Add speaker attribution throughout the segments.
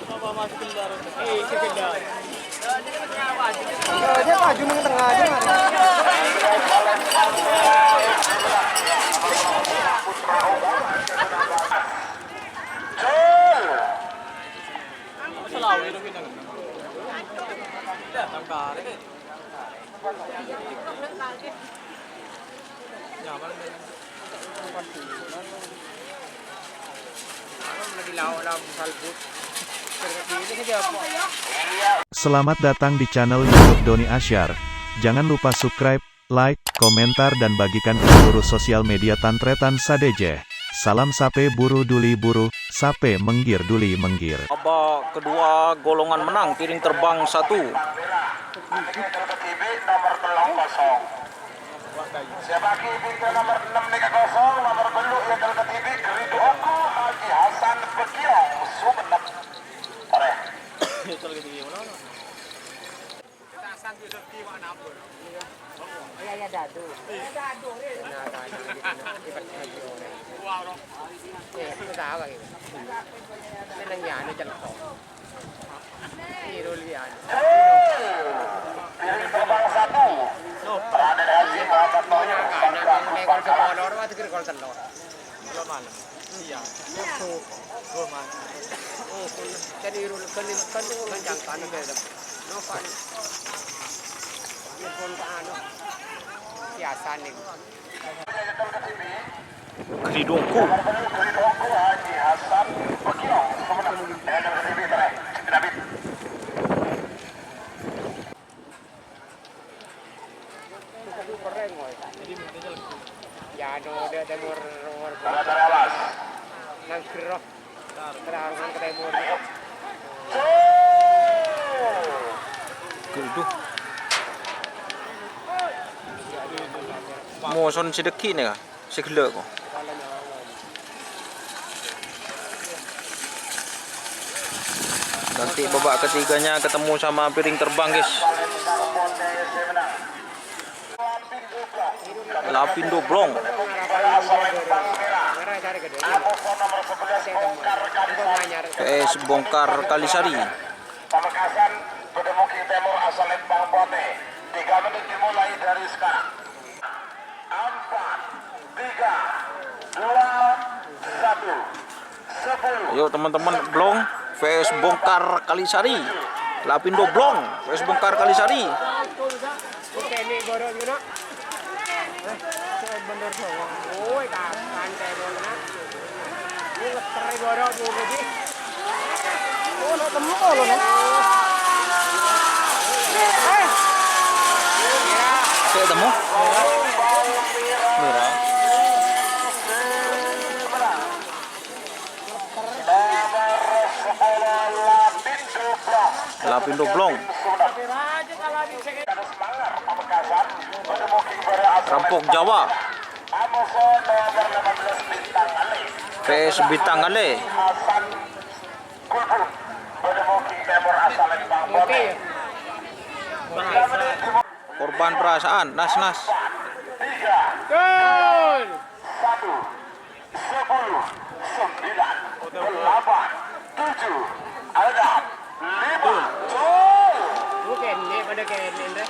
Speaker 1: Apa masuk kendara? Ke kendara.
Speaker 2: Dia maju ke tengah aja mari.
Speaker 1: Selalu itu kita. Datang kali. Nyaman kan? Lagi lawan salbut.
Speaker 3: Selamat datang di channel YouTube Doni Asyar. Jangan lupa subscribe, like, komentar dan bagikan ke seluruh sosial media Tantretan Sadeje. Salam sape buru duli buru, sape menggir duli menggir.
Speaker 4: Babak kedua golongan menang piring terbang 1.
Speaker 5: Siapa kibing nomor 6 Liga 0, nomor beluk yang ketiga Gerido Oku Haji Hasan Bekiong Sumenep. Oleh.
Speaker 1: Itu lagi tinggi mana? Kita asal bisa di mana pun.
Speaker 2: Ya dadu. Dadu. Nah, tadi wow. Itu dah lagi. Senang ya ni jalan kau. Ini rulian.
Speaker 5: Piring terbang 1. Raden Haji Muhammad Toyo Sangka
Speaker 2: Lekor ke kolor, waktu ke kolor telur.
Speaker 1: Belum malam. Iya. Belum malam.
Speaker 2: Oh, jadi kan jangkaan ke dalam. Nopan. Ini pun anu. Biasa nih.
Speaker 4: Gerido Oku.
Speaker 5: Gerido Oku Haji Hasan Bekiong Sumenep. Yang ketiga terakhir.
Speaker 2: Ya, ada temur
Speaker 5: Awas.
Speaker 2: nang gerok. Terang ke temur.
Speaker 4: Gerido. Mau son sedeki nih kah? Segelak kok. Nanti babak ketiganya ketemu sama piring terbang, guys. Lapindo Blong PS Bongkar Kalisari.
Speaker 5: Pamekasan Bedemuki Timur asal Lembang Bote. 3 menit dimulai dari sekarang. 4, 3, 2, 1, 10.
Speaker 4: Ayo teman-teman, Blong PS Bongkar Kalisari. Lapindo Blong PS Bongkar Kalisari.
Speaker 2: Oke, ini borong juga. Bener doang. Oh, kapan temur nak? Ini letter borong juga sih. Oh, lo temu lo nak.
Speaker 4: Saya temu. Merah. Lapindo Blong. Rampok Jawa. PS Bintang Ale.
Speaker 2: Oke.
Speaker 4: Korban perasaan Nas.
Speaker 2: Gol.
Speaker 5: 1, 10, 9, 8, 7, ada 5.
Speaker 2: Bukan ini pada kayak ini deh.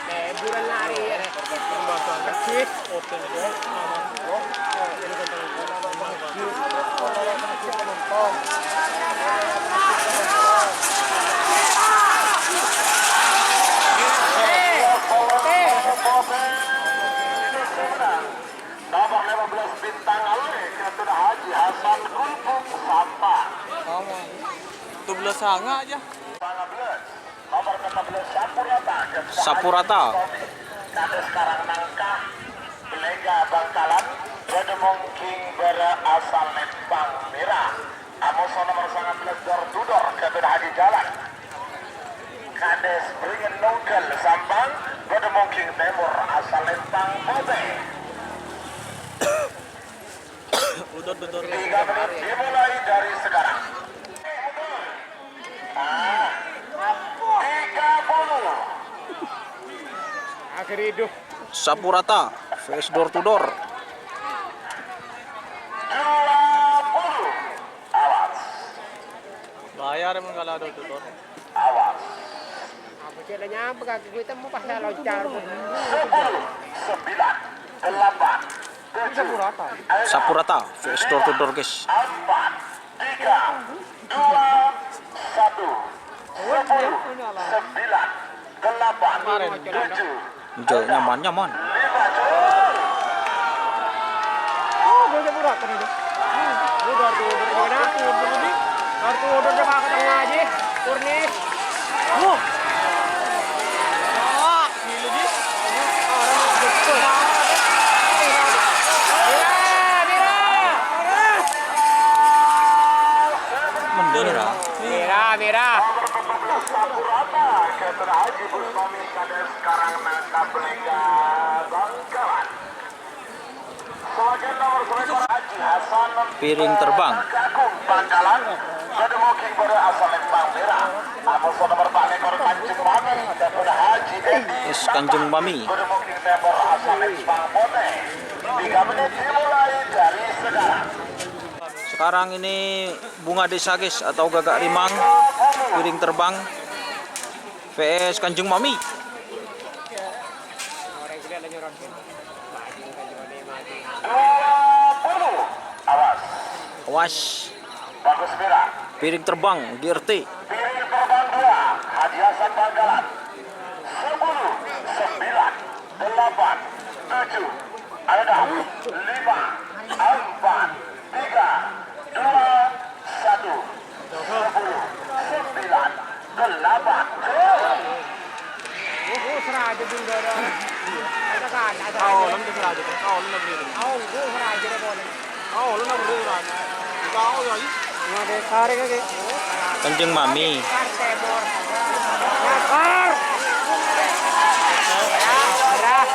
Speaker 2: Kayak bulan lari ya. Pembahasan kecil. Open door. Ini
Speaker 5: Nomor 15 Bintang Ale Ketua Haji Hasan Kulpung Sampah.
Speaker 1: Itu belas sanga aja.
Speaker 5: 15 nomor 16 Sapurata.
Speaker 4: Sapurata.
Speaker 5: Kades Karangnangka Belega Bangkalan Bedemong King berasal Lembang Merah. Amoso nomor 19 Dor Tudor Ketua Haji Jalan. Kades Beringin Nongkel Sambang Bedemong King Timur asal Lembang Bote.
Speaker 1: Udah
Speaker 5: 3 menit dimulai dari sekarang. 30.
Speaker 2: akhir hidup.
Speaker 4: Sapurata face door to door.
Speaker 5: 20.
Speaker 1: biar mengalah do tutor.
Speaker 5: Awas.
Speaker 2: Apa sih nyampe kaki kita mau pas loncar.
Speaker 5: 10, 9, 8, 7,
Speaker 4: Sapurata VS door to door guys.
Speaker 5: 4, 3, 2, 1. 10, 9, 8, 7,
Speaker 4: Enjoy nyaman.
Speaker 2: Oh, gue udah berat tadi tuh. Gue baru gimana? Baru udah ke tengah aja. Turnis. Merah.
Speaker 5: Sapurata, Kapten Haji Busmami Kades Karangnangka Belega Bangkalan. Sebagai nomor serekor Haji Hasan
Speaker 4: Piring terbang.
Speaker 5: Gagung Bangkalan. Bedemuking pada asal Lembang Merah. Namun nomor Pak Lekor Kanjeng Mami Kapten Haji Edi
Speaker 4: Es Kanjeng Mami.
Speaker 5: Bedemuking member asal Lembang Bote. 3 menit dimulai dari sekarang.
Speaker 4: Sekarang ini bunga desa guys atau gagak rimang piring terbang VS Kanjeng Mami.
Speaker 2: Orang kita lagi nyorotin.
Speaker 5: Awas.
Speaker 4: Awas.
Speaker 5: Bagus Merah.
Speaker 4: Piring terbang GRT.
Speaker 5: Piring terbang 2, Haji Hasan Bangkalan. 10, 9, 8, 7, 6, 5, 4, 3, 2, 1. 10, 9, 8, 7,
Speaker 2: seraja dulu dong. Ada kan? Ada.
Speaker 1: Kau lam terserah aja. Kau lu nak beri.
Speaker 2: Gue seraja deh boleh.
Speaker 1: Kau lu nak beri kan. Kau lagi.
Speaker 2: Nggak ada tarik lagi.
Speaker 4: Kanjeng Mami.
Speaker 2: Partai bor. Nakar. Merah.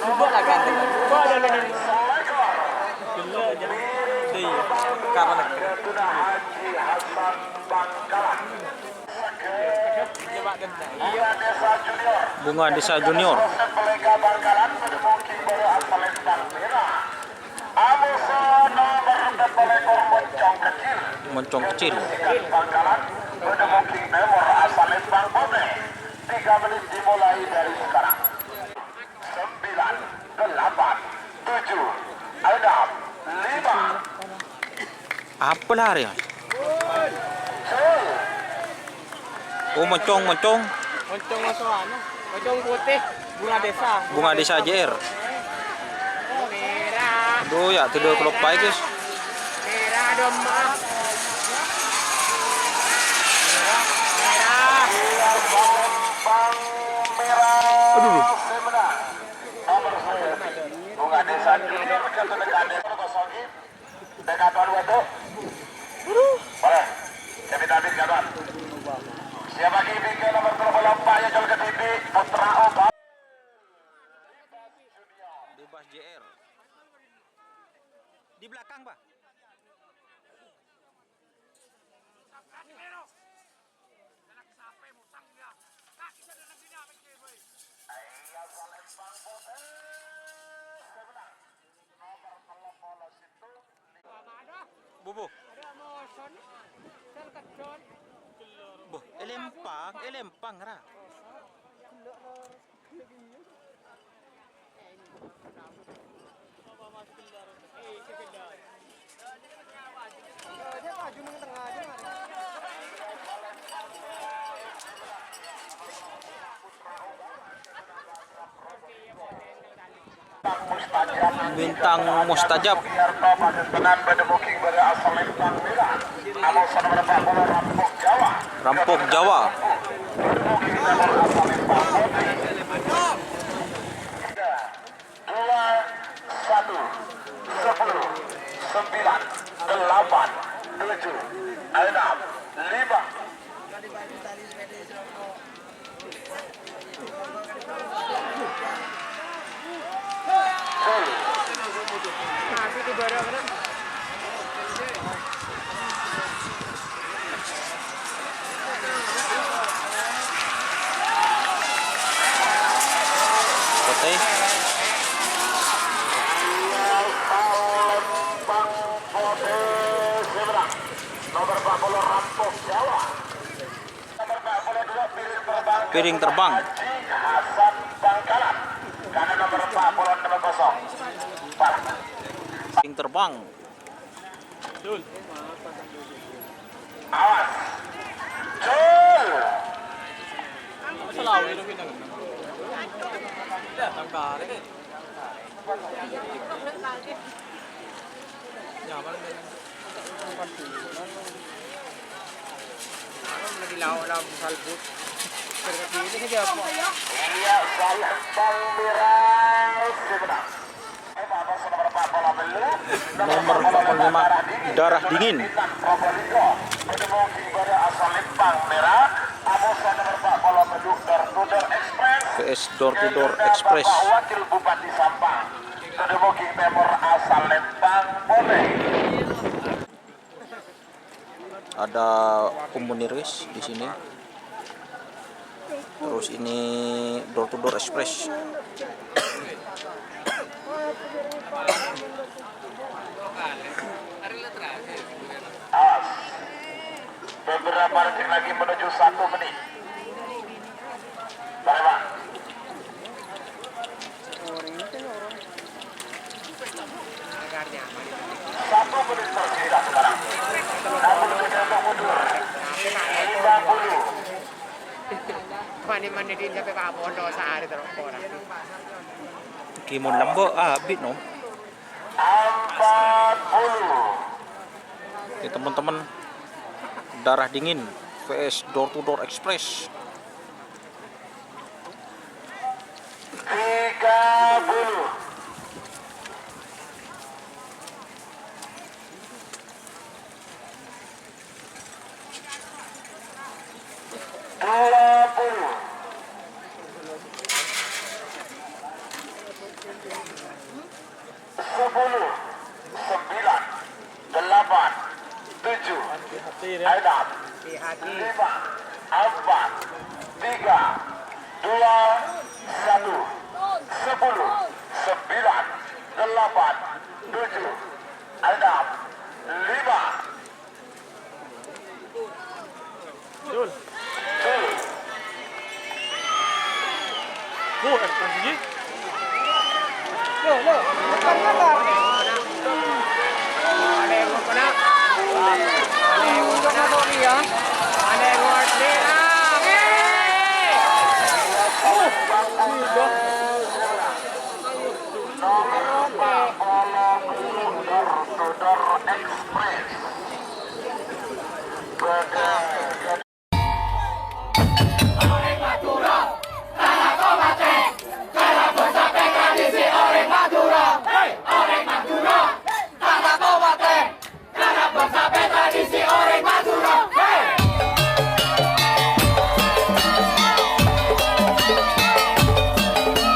Speaker 2: Ubah lah ganteng. Ubah ada nih.
Speaker 1: Gila aja. Deh. Kapan?
Speaker 5: Sudah Haji Hasan Bangkalan.
Speaker 1: Coba ganteng.
Speaker 5: Iya Desa Junior.
Speaker 4: Bunga Desa Junior.
Speaker 5: Proses Belega Bangkalan Bedemuking pada asal Lembang Merah. Amuso nomor Belekor Moncong Kecil.
Speaker 4: Moncong kecil.
Speaker 5: Bangkalan Bedemuking member asal Lembang Bote. 3 menit dimulai dari sekarang. 9, 8, 7, 6, 5.
Speaker 4: Apa lah ya? Oh moncong.
Speaker 2: Moncong masuk anu. Moncong putih. Bunga desa.
Speaker 4: Bunga Desa JR.
Speaker 2: Merah.
Speaker 4: Aduh ya tidur kelop baik guys.
Speaker 2: Merah dong mas. Merah.
Speaker 5: Bang Merah.
Speaker 4: Aduh.
Speaker 5: Semenang. Nomor 10. Bunga Desa Junior ke Dekades Kosogi. Dekatan Wado. Boleh. Kapitalis Gadot. Siapa kimi ke nomor 24 yang jual ke TV Putra Obat.
Speaker 4: Bebas JR. Di belakang, Pak. Bubu. Boh, elempang ra. Bintang Mustajab.
Speaker 5: Biarto Padepokan Bedemuking pada asal Lembang Merah. Amal saudara Pak Bola Rampok Jawa.
Speaker 4: Rampok Jawa.
Speaker 5: Bedemuking nomor asal Lembang Putih. 3, 2, 1, 10, 9, 8, 7, 6, 5.
Speaker 2: Masih di barang kan?
Speaker 4: Kote.
Speaker 5: Lembang Putih seberang.
Speaker 4: piring terbang.
Speaker 5: Haji Hasan Bangkalan. Karena nomor 40
Speaker 4: Piring terbang.
Speaker 5: Awas. Jul.
Speaker 1: Selalu itu kita. Tangkar ini. Nyaman kan.
Speaker 2: Lagi law salbut. Ini saja po.
Speaker 5: Iya, saya Bang Mirai sebenarnya.
Speaker 4: Nomor 45 darah dingin.
Speaker 5: Probolinggo. Ketemu Kimbara asal Lembang Merah. Amusan nomor 40 Door to Door Express.
Speaker 4: VS Door to Door Express.
Speaker 5: Bapak Wakil Bupati Sampang. Ketemu King Temur asal Lembang Boleh.
Speaker 4: Ada komuniris di sini. Terus ini Door to Door Express.
Speaker 5: Awas. Beberapa detik lagi menuju 1 menit. Baik, Pak.
Speaker 2: Agarnya.
Speaker 5: 1 menit tersisa sekarang. 60 menit untuk mundur. 50.
Speaker 2: Mani din sampai Pak Bondo sehari terus orang.
Speaker 4: Kimon lambo abit no.
Speaker 5: 40.
Speaker 4: Ini teman-teman, darah dingin VS Door to Door Express.
Speaker 5: 30. Sepuluh, 9, 8, 7, 6, 5, 4, 3, 2, 1, sepuluh, 9, 8, 7, 6, 5.
Speaker 1: Jul.
Speaker 5: Jul.
Speaker 1: Pergi.
Speaker 2: Ada yang mau kena. Ada yang mau kena Tony ya. Ada yang mau kena.
Speaker 5: Express.